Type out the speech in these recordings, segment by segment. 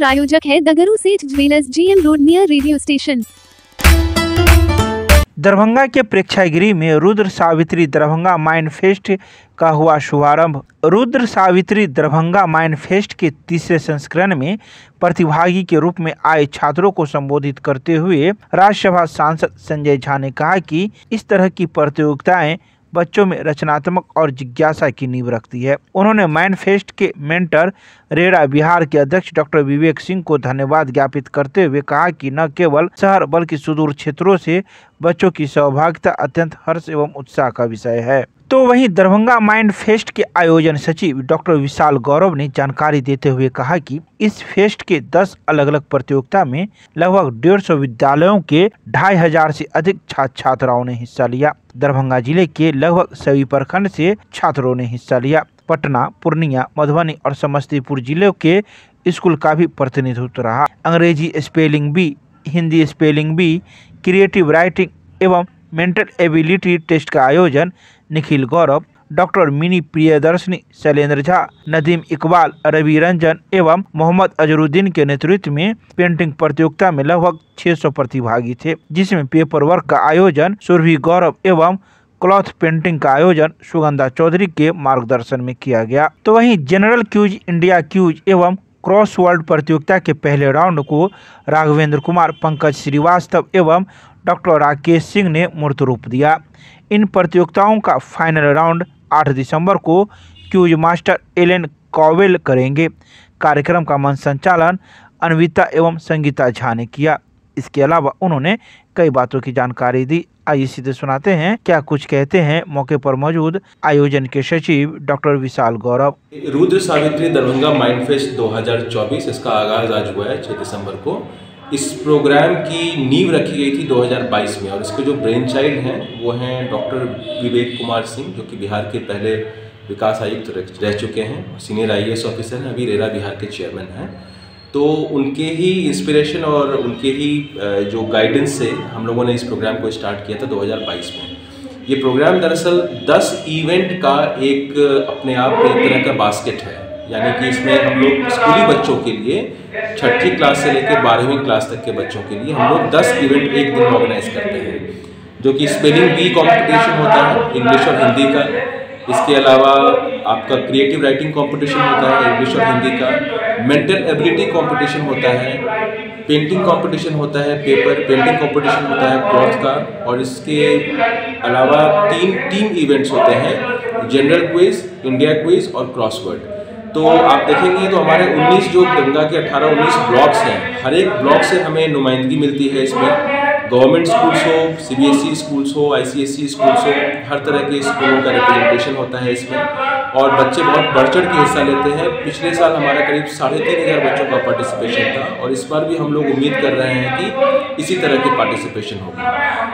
प्रायोजक है दगरू सेठ jewellers, GM road near radio station. Darbhanga के प्रेक्षागृह में रुद्र सावित्री दरभंगा माइंड फेस्ट का हुआ शुभारंभ। रुद्र सावित्री दरभंगा माइंड फेस्ट के तीसरे संस्करण में प्रतिभागी के रूप में आए छात्रों को संबोधित करते हुए राज्यसभा सांसद संजय झा ने कहा कि इस तरह की प्रतियोगिताएं बच्चों में रचनात्मक और जिज्ञासा की नींव रखती है। उन्होंने माइंड फेस्ट के मेंटर रेरा बिहार के अध्यक्ष डॉक्टर विवेक सिंह को धन्यवाद ज्ञापित करते हुए कहा कि न केवल शहर बल्कि सुदूर क्षेत्रों से बच्चों की सहभागिता अत्यंत हर्ष एवं उत्साह का विषय है। तो वहीं दरभंगा माइंड फेस्ट के आयोजन सचिव डॉक्टर विशाल गौरव ने जानकारी देते हुए कहा कि इस फेस्ट के 10 अलग अलग प्रतियोगिता में लगभग 150 विद्यालयों के 2500 से अधिक छात्र छात्राओं ने हिस्सा लिया। दरभंगा जिले के लगभग सभी प्रखंड से छात्रों ने हिस्सा लिया। पटना, पूर्णिया, मधुबनी और समस्तीपुर जिले के स्कूल का भी प्रतिनिधित्व रहा। अंग्रेजी spelling bee, Hindi spelling bee, creative writing एवं मेंटल एबिलिटी टेस्ट का आयोजन निखिल गौरव, डॉक्टर मिनी प्रियदर्शनी, शैलेंद्र झा, नदीम इकबाल, रवि रंजन एवं मोहम्मद अजरुद्दीन के नेतृत्व में पेंटिंग प्रतियोगिता में लगभग 600 प्रतिभागी थे, जिसमें पेपर वर्क का आयोजन सुरभि गौरव एवं क्लॉथ पेंटिंग का आयोजन सुगंधा चौधरी के मार्गदर्शन में किया गया। तो वहीं जनरल क्यूज, इंडिया क्यूज एवं क्रॉसवर्ड प्रतियोगिता के पहले राउंड को राघवेंद्र कुमार, पंकज श्रीवास्तव एवं डॉक्टर राकेश सिंह ने मूर्त रूप दिया। इन प्रतियोगिताओं का फाइनल राउंड 8 दिसंबर को क्यूज मास्टर एलेन कॉवेल करेंगे। कार्यक्रम का मंच संचालन अन्विता एवं संगीता झा ने किया। इसके अलावा उन्होंने कई बातों की जानकारी दी। आइए सीधे सुनाते हैं क्या कुछ कहते हैं मौके पर मौजूद आयोजन के सचिव डॉक्टर विशाल गौरव। रुद्र सावित्री दरभंगा माइंड फेस्ट 2024 इसका आगाज आज हुआ है 6 दिसंबर को। इस प्रोग्राम की नींव रखी गई थी 2022 में और इसके जो ब्रेन चाइल्ड हैं वो हैं डॉक्टर विवेक कुमार सिंह, जो कि बिहार के पहले विकास आयुक्त रह चुके हैं, सीनियर IAS ऑफिसर हैं, अभी रेरा बिहार के चेयरमैन हैं। तो उनके ही इंस्पिरेशन और उनके ही जो गाइडेंस से हम लोगों ने इस प्रोग्राम को स्टार्ट किया था 2022 में। ये प्रोग्राम दरअसल 10 इवेंट का एक अपने आप एक तरह का बास्केट है, यानी कि इसमें हम लोग स्कूली बच्चों के लिए 6ठी क्लास से लेकर 12वीं क्लास तक के बच्चों के लिए हम लोग 10 इवेंट एक दिन ऑर्गेनाइज करते हैं, जो कि स्पेलिंग बी कॉम्पिटिशन होता है इंग्लिश और हिंदी का। इसके अलावा आपका क्रिएटिव राइटिंग कंपटीशन होता है इंग्लिश और हिंदी का, मेंटल एबिलिटी कंपटीशन होता है, पेंटिंग कंपटीशन होता है, पेपर पेंटिंग कंपटीशन होता है क्लॉथ का, और इसके अलावा 3 इवेंट्स होते हैं, जनरल क्विज, इंडिया क्विज और क्रॉसवर्ड। तो आप देखेंगे तो हमारे 19 जो गंगा के 18-19 ब्लॉक्स हैं, हर एक ब्लॉक से हमें नुमाइंदगी मिलती है इसमें। गवर्नमेंट स्कूल्स हो, CBSE स्कूल्स हो, ICSE स्कूल्स हो, हर तरह के स्कूलों का रिप्रेजेंटेशन होता है इसमें और बच्चे बहुत बढ़ चढ़ के हिस्सा लेते हैं। पिछले साल हमारा करीब 3500 बच्चों का पार्टिसिपेशन था और इस बार भी हम लोग उम्मीद कर रहे हैं कि इसी तरह की पार्टिसिपेशन होगी।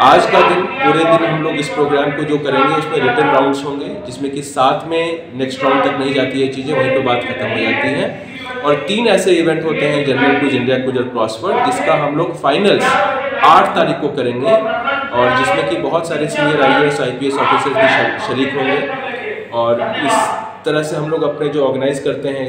आज का दिन, पूरे दिन हम लोग इस प्रोग्राम को जो करेंगे उसमें रिटन राउंड्स होंगे, जिसमें कि साथ में नेक्स्ट राउंड तक नहीं जाती है चीज़ें, वहीं पर बात खत्म हो जाती हैं। और 3 ऐसे इवेंट होते हैं, जनरल क्विज, इंडिया क्विज और क्रॉसवर्ड, जिसका हम लोग फाइनल्स 8 तारीख को करेंगे और जिसमें कि बहुत सारे सीनियर IAS IPS ऑफिसर्स भी शरीक होंगे। और इस तरह से हम लोग अपने जो ऑर्गेनाइज करते हैं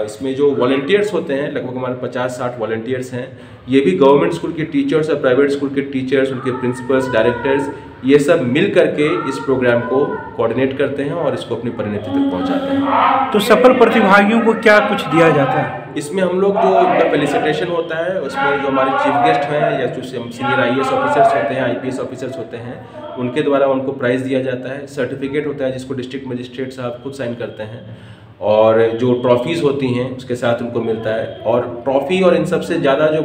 इसमें जो वॉलंटियर्स होते हैं, लगभग हमारे 50-60 वॉलंटियर्स हैं। ये भी गवर्नमेंट स्कूल के टीचर्स और प्राइवेट स्कूल के टीचर्स, उनके प्रिंसिपल्स, डायरेक्टर्स, ये सब मिल करके इस प्रोग्राम को कोऑर्डिनेट करते हैं और इसको अपनी परिणति तक पहुंचाते हैं। तो सफल प्रतिभागियों को क्या कुछ दिया जाता है? इसमें हम लोग जो उनका फेलिसिटेशन होता है, उसमें जो हमारे चीफ गेस्ट हैं या जो सीनियर IAS ऑफिसर्स होते हैं, IPS ऑफिसर्स होते हैं, उनके द्वारा उनको प्राइज़ दिया जाता है। सर्टिफिकेट होता है जिसको डिस्ट्रिक्ट मजिस्ट्रेट साहब खुद साइन करते हैं और जो ट्रॉफीज़ होती हैं उसके साथ उनको मिलता है। और ट्रॉफी और इन सबसे ज़्यादा जो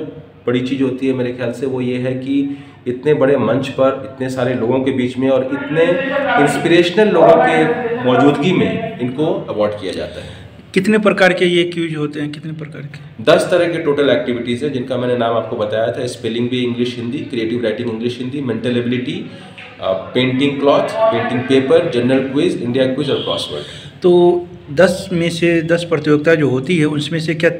बड़ी चीज़ होती है मेरे ख्याल से वो ये है कि इतने बड़े मंच पर इतने सारे लोगों के बीच में और इतने इंस्पिरेशनल लोगों के मौजूदगी में इनको अवार्ड किया जाता है। कितने प्रकार के ये क्यूज होते हैं, कितने प्रकार के? 10 तरह के टोटल एक्टिविटीज़ हैं जिनका मैंने नाम आपको बताया था। Spelling bee English Hindi, creative writing English Hindi, mental ability, painting cloth, painting paper, general quiz, India quiz और क्रॉसवर्ड। तो 10 में से 10 प्रतियोगिता जो होती है उसमें से क्या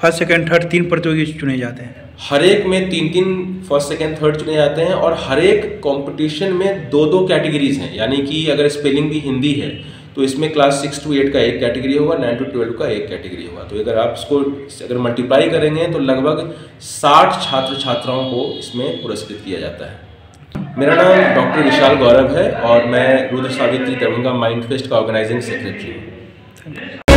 फर्स्ट सेकंड थर्ड 3 प्रतियोगी चुने जाते हैं? हर एक में 3-3 फर्स्ट सेकंड थर्ड चुने जाते हैं और हर एक कंपटीशन में 2-2 कैटेगरीज हैं। यानी कि अगर स्पेलिंग भी हिंदी है तो इसमें क्लास 6 to 8 का एक कैटेगरी होगा, 9 to 12 का एक कैटेगरी होगा। तो अगर आप इसको अगर मल्टीप्लाई करेंगे तो लगभग 60 छात्र छात्राओं को इसमें पुरस्कृत किया जाता है। मेरा नाम डॉक्टर विशाल गौरव है और मैं रुद्र सावित्री दरभंगा माइंड फेस्ट का ऑर्गेनाइजिंग सेक्रेटरी हूँ।